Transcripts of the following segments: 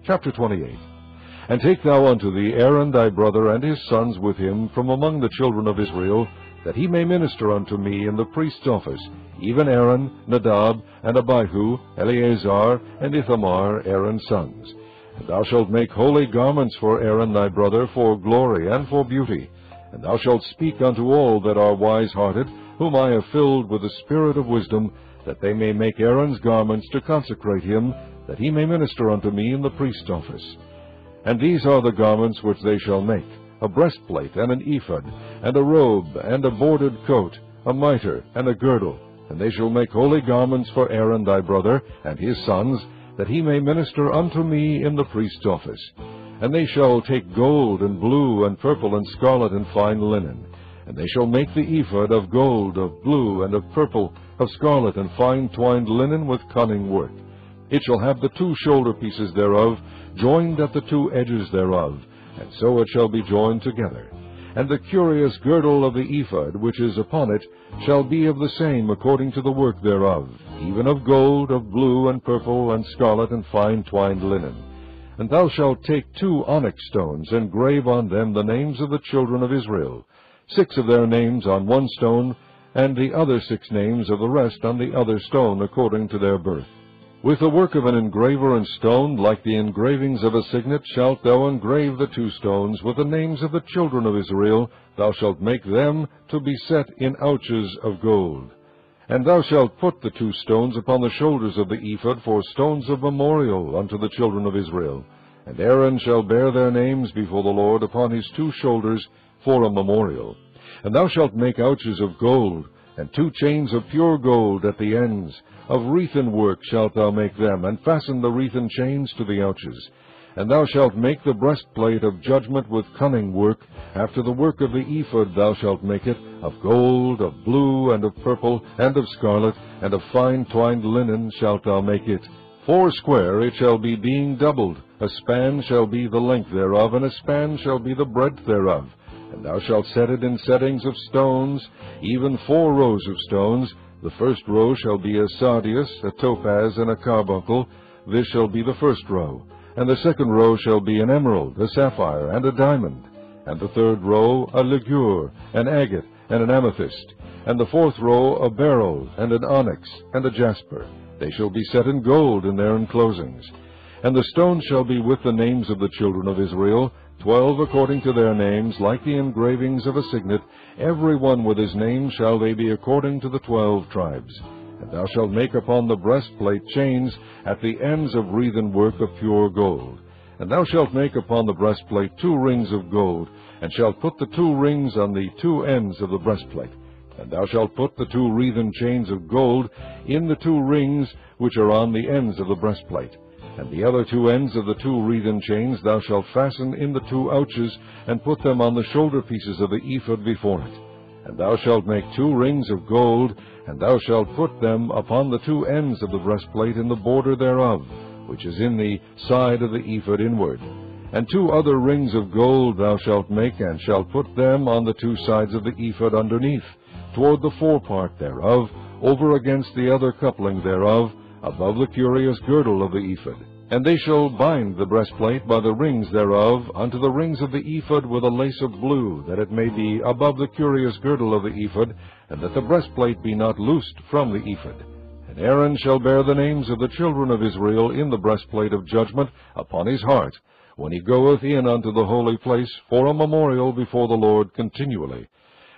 Chapter 28. And take thou unto thee Aaron thy brother and his sons with him from among the children of Israel, that he may minister unto me in the priest's office, even Aaron, Nadab, and Abihu, Eleazar, and Ithamar, Aaron's sons. And thou shalt make holy garments for Aaron thy brother, for glory and for beauty. And thou shalt speak unto all that are wise-hearted, whom I have filled with the spirit of wisdom, that they may make Aaron's garments to consecrate him, that he may minister unto me in the priest's office. And these are the garments which they shall make: a breastplate, and an ephod, and a robe, and a bordered coat, a mitre, and a girdle. And they shall make holy garments for Aaron thy brother, and his sons, that he may minister unto me in the priest's office. And they shall take gold, and blue, and purple, and scarlet, and fine linen. And they shall make the ephod of gold, of blue, and of purple, of scarlet, and fine twined linen with cunning work. It shall have the 2 shoulder pieces thereof, joined at the 2 edges thereof, and so it shall be joined together. And the curious girdle of the ephod, which is upon it, shall be of the same according to the work thereof, even of gold, of blue, and purple, and scarlet, and fine twined linen. And thou shalt take 2 onyx stones, and grave on them the names of the children of Israel, 6 of their names on one stone, and the other 6 names of the rest on the other stone, according to their birth. With the work of an engraver in stone, like the engravings of a signet, shalt thou engrave the 2 stones with the names of the children of Israel. Thou shalt make them to be set in ouches of gold. And thou shalt put the 2 stones upon the shoulders of the ephod for stones of memorial unto the children of Israel. And Aaron shall bear their names before the Lord upon his 2 shoulders for a memorial. And thou shalt make ouches of gold, and 2 chains of pure gold at the ends. Of wreathen work shalt thou make them, and fasten the wreathen chains to the ouches. And thou shalt make the breastplate of judgment with cunning work. After the work of the ephod thou shalt make it, of gold, of blue, and of purple, and of scarlet, and of fine twined linen shalt thou make it. 4 square it shall be, being doubled. A span shall be the length thereof, and a span shall be the breadth thereof. And thou shalt set it in settings of stones, even 4 rows of stones. The first row shall be a sardius, a topaz, and a carbuncle. This shall be the first row. And the second row shall be an emerald, a sapphire, and a diamond. And the third row a ligure, an agate, and an amethyst. And the 4th row a beryl, and an onyx, and a jasper. They shall be set in gold in their enclosings. And the stones shall be with the names of the children of Israel, 12 according to their names, like the engravings of a signet. Every one with his name shall they be according to the 12 tribes. And thou shalt make upon the breastplate chains at the ends of wreathen work of pure gold. And thou shalt make upon the breastplate 2 rings of gold, and shalt put the 2 rings on the 2 ends of the breastplate. And thou shalt put the 2 wreathen chains of gold in the 2 rings which are on the ends of the breastplate. And the other 2 ends of the 2 wreathen chains thou shalt fasten in the 2 ouches, and put them on the shoulder pieces of the ephod before it. And thou shalt make 2 rings of gold, and thou shalt put them upon the 2 ends of the breastplate in the border thereof, which is in the side of the ephod inward. And 2 other rings of gold thou shalt make, and shalt put them on the 2 sides of the ephod underneath, toward the forepart thereof, over against the other coupling thereof, above the curious girdle of the ephod. And they shall bind the breastplate by the rings thereof unto the rings of the ephod with a lace of blue, that it may be above the curious girdle of the ephod, and that the breastplate be not loosed from the ephod. And Aaron shall bear the names of the children of Israel in the breastplate of judgment upon his heart, when he goeth in unto the holy place for a memorial before the Lord continually.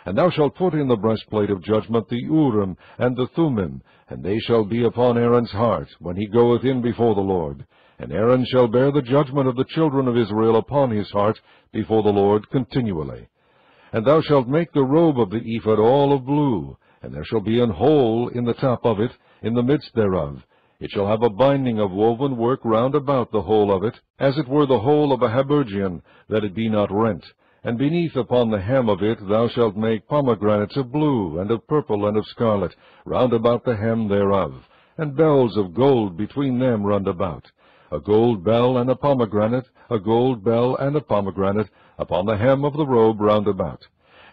And thou shalt put in the breastplate of judgment the Urim and the Thummim, and they shall be upon Aaron's heart, when he goeth in before the Lord. And Aaron shall bear the judgment of the children of Israel upon his heart before the Lord continually. And thou shalt make the robe of the ephod all of blue, and there shall be an hole in the top of it, in the midst thereof. It shall have a binding of woven work round about the hole of it, as it were the hole of a habergeon, that it be not rent. And beneath upon the hem of it thou shalt make pomegranates of blue, and of purple, and of scarlet, round about the hem thereof, and bells of gold between them round about. A gold bell and a pomegranate, a gold bell and a pomegranate, upon the hem of the robe round about.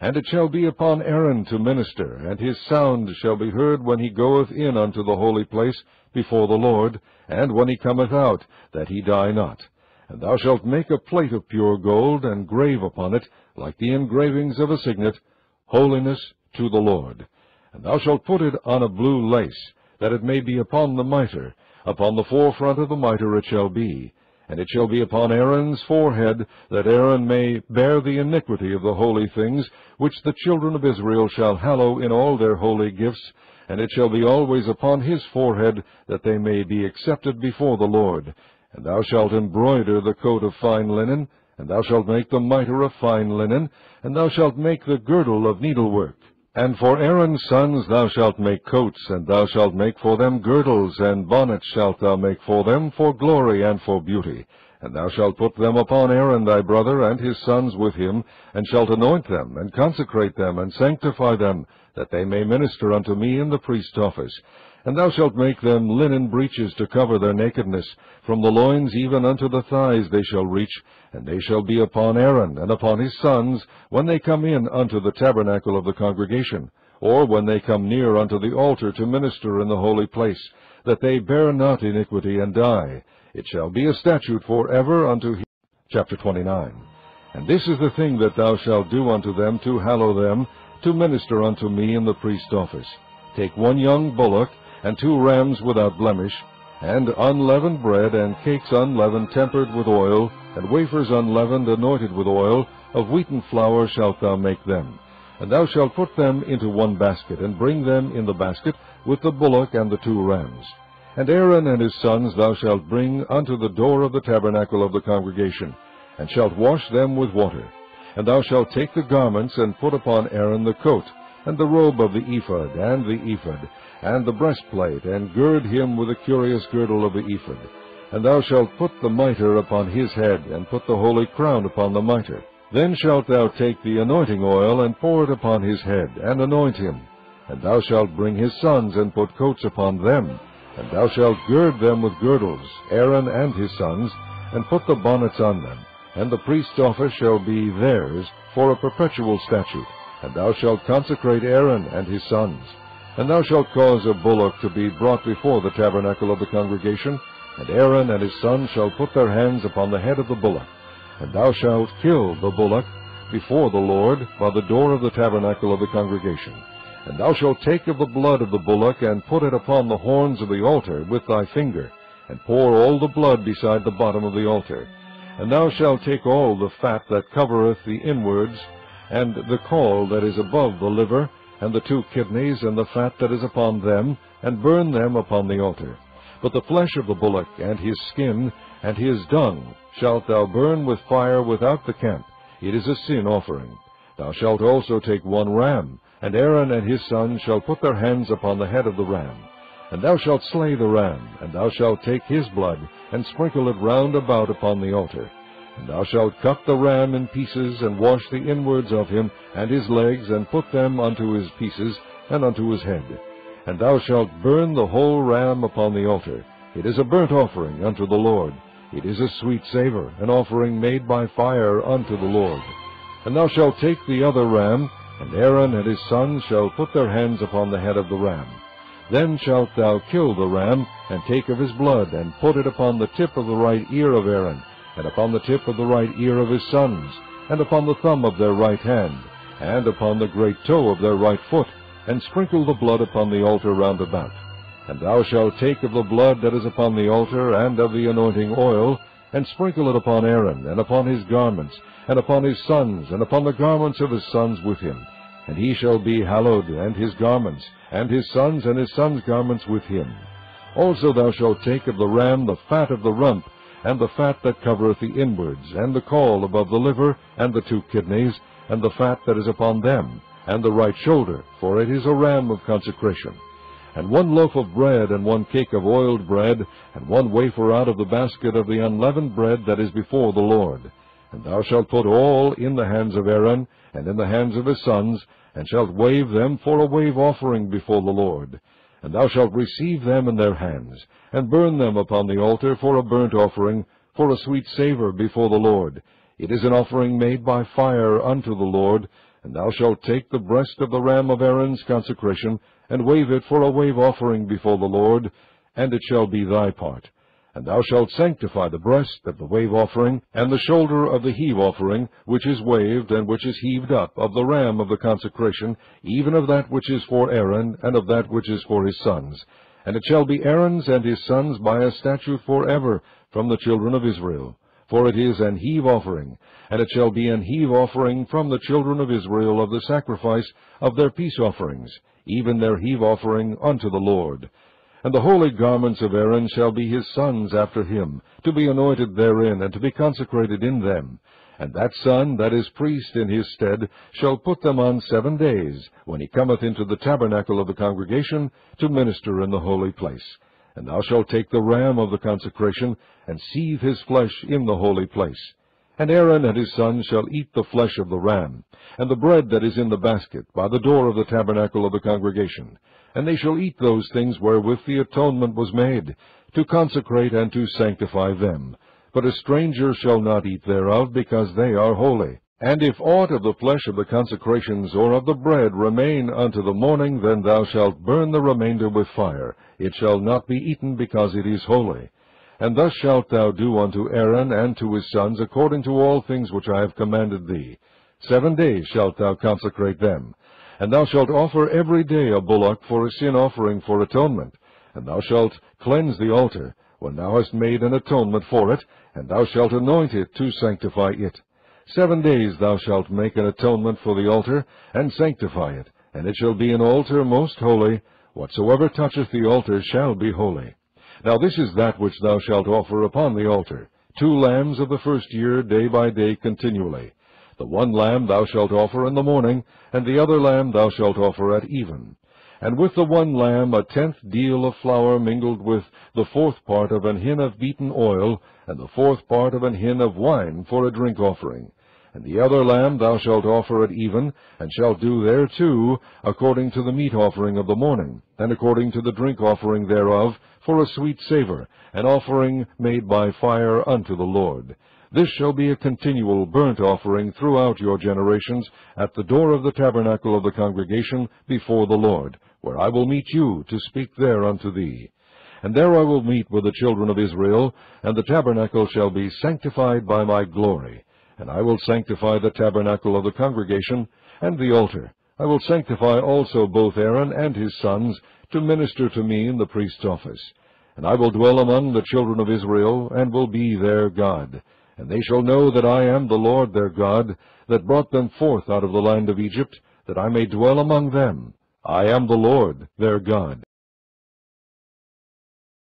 And it shall be upon Aaron to minister, and his sound shall be heard when he goeth in unto the holy place before the Lord, and when he cometh out, that he die not. And thou shalt make a plate of pure gold, and grave upon it, like the engravings of a signet, Holiness to the Lord. And thou shalt put it on a blue lace, that it may be upon the mitre. Upon the forefront of the mitre it shall be. And it shall be upon Aaron's forehead, that Aaron may bear the iniquity of the holy things, which the children of Israel shall hallow in all their holy gifts. And it shall be always upon his forehead, that they may be accepted before the Lord. And thou shalt embroider the coat of fine linen, and thou shalt make the mitre of fine linen, and thou shalt make the girdle of needlework. And for Aaron's sons thou shalt make coats, and thou shalt make for them girdles, and bonnets shalt thou make for them, for glory and for beauty. And thou shalt put them upon Aaron thy brother, and his sons with him, and shalt anoint them, and consecrate them, and sanctify them, that they may minister unto me in the priest's office. And thou shalt make them linen breeches to cover their nakedness. From the loins even unto the thighs they shall reach, and they shall be upon Aaron and upon his sons, when they come in unto the tabernacle of the congregation, or when they come near unto the altar to minister in the holy place, that they bear not iniquity and die. It shall be a statute forever unto him. Chapter 29. And this is the thing that thou shalt do unto them to hallow them, to minister unto me in the priest's office. Take 1 young bullock, and 2 rams without blemish, and unleavened bread, and cakes unleavened tempered with oil, and wafers unleavened anointed with oil, of wheaten flour shalt thou make them. And thou shalt put them into 1 basket, and bring them in the basket with the bullock and the 2 rams. And Aaron and his sons thou shalt bring unto the door of the tabernacle of the congregation, and shalt wash them with water. And thou shalt take the garments, and put upon Aaron the coat, and the robe of the ephod, and the ephod, and the breastplate, and gird him with a curious girdle of the ephod. And thou shalt put the mitre upon his head, and put the holy crown upon the mitre. Then shalt thou take the anointing oil, and pour it upon his head, and anoint him. And thou shalt bring his sons, and put coats upon them. And thou shalt gird them with girdles, Aaron and his sons, and put the bonnets on them. And the priest's office shall be theirs for a perpetual statute. And thou shalt consecrate Aaron and his sons. And thou shalt cause a bullock to be brought before the tabernacle of the congregation, and Aaron and his sons shall put their hands upon the head of the bullock. And thou shalt kill the bullock before the Lord by the door of the tabernacle of the congregation. And thou shalt take of the blood of the bullock, and put it upon the horns of the altar with thy finger, and pour all the blood beside the bottom of the altar. And thou shalt take all the fat that covereth the inwards, and the caul that is above the liver, and the 2 kidneys, and the fat that is upon them, and burn them upon the altar. But the flesh of the bullock, and his skin, and his dung, shalt thou burn with fire without the camp. It is a sin offering. Thou shalt also take 1 ram, and Aaron and his sons shall put their hands upon the head of the ram. And thou shalt slay the ram, and thou shalt take his blood, and sprinkle it round about upon the altar. And thou shalt cut the ram in pieces, and wash the inwards of him, and his legs, and put them unto his pieces, and unto his head. And thou shalt burn the whole ram upon the altar. It is a burnt offering unto the Lord. It is a sweet savour, an offering made by fire unto the Lord. And thou shalt take the other ram, and Aaron and his sons shall put their hands upon the head of the ram. Then shalt thou kill the ram, and take of his blood, and put it upon the tip of the right ear of Aaron, and upon the tip of the right ear of his sons, and upon the thumb of their right hand, and upon the great toe of their right foot, and sprinkle the blood upon the altar round about. And thou shalt take of the blood that is upon the altar, and of the anointing oil, and sprinkle it upon Aaron, and upon his garments, and upon his sons, and upon the garments of his sons with him. And he shall be hallowed, and his garments, and his sons' garments with him. Also thou shalt take of the ram the fat of the rump, and the fat that covereth the inwards, and the caul above the liver, and the 2 kidneys, and the fat that is upon them, and the right shoulder, for it is a ram of consecration. And 1 loaf of bread, and 1 cake of oiled bread, and 1 wafer out of the basket of the unleavened bread that is before the Lord. And thou shalt put all in the hands of Aaron, and in the hands of his sons, and shalt wave them for a wave offering before the Lord. And thou shalt receive them in their hands, and burn them upon the altar for a burnt offering, for a sweet savour before the Lord. It is an offering made by fire unto the Lord. And thou shalt take the breast of the ram of Aaron's consecration, and wave it for a wave offering before the Lord, and it shall be thy part. And thou shalt sanctify the breast of the wave offering, and the shoulder of the heave offering, which is waved and which is heaved up, of the ram of the consecration, even of that which is for Aaron, and of that which is for his sons. And it shall be Aaron's and his sons by a statute forever from the children of Israel. For it is an heave offering, and it shall be an heave offering from the children of Israel of the sacrifice of their peace offerings, even their heave offering unto the Lord. And the holy garments of Aaron shall be his sons after him, to be anointed therein, and to be consecrated in them. And that son that is priest in his stead shall put them on 7 days, when he cometh into the tabernacle of the congregation, to minister in the holy place. And thou shalt take the ram of the consecration, and seethe his flesh in the holy place. And Aaron and his sons shall eat the flesh of the ram, and the bread that is in the basket, by the door of the tabernacle of the congregation. And they shall eat those things wherewith the atonement was made, to consecrate and to sanctify them. But a stranger shall not eat thereof, because they are holy. And if aught of the flesh of the consecrations or of the bread remain unto the morning, then thou shalt burn the remainder with fire. It shall not be eaten, because it is holy. And thus shalt thou do unto Aaron and to his sons, according to all things which I have commanded thee. 7 days shalt thou consecrate them. And thou shalt offer every day a bullock for a sin offering for atonement. And thou shalt cleanse the altar, when thou hast made an atonement for it, and thou shalt anoint it to sanctify it. 7 days thou shalt make an atonement for the altar, and sanctify it, and it shall be an altar most holy. Whatsoever toucheth the altar shall be holy. Now this is that which thou shalt offer upon the altar, 2 lambs of the first year, day by day continually. The one lamb thou shalt offer in the morning, and the other lamb thou shalt offer at even. And with the one lamb 1/10 deal of flour mingled with the 4th part of an hin of beaten oil, and the 4th part of an hin of wine for a drink offering. And the other lamb thou shalt offer at even, and shalt do thereto according to the meat offering of the morning, and according to the drink offering thereof, for a sweet savour, an offering made by fire unto the Lord. This shall be a continual burnt offering throughout your generations, at the door of the tabernacle of the congregation before the Lord, where I will meet you to speak there unto thee. And there I will meet with the children of Israel, and the tabernacle shall be sanctified by my glory. And I will sanctify the tabernacle of the congregation, and the altar. I will sanctify also both Aaron and his sons, to minister to me in the priest's office. And I will dwell among the children of Israel, and will be their God. And they shall know that I am the Lord their God, that brought them forth out of the land of Egypt, that I may dwell among them. I am the Lord their God.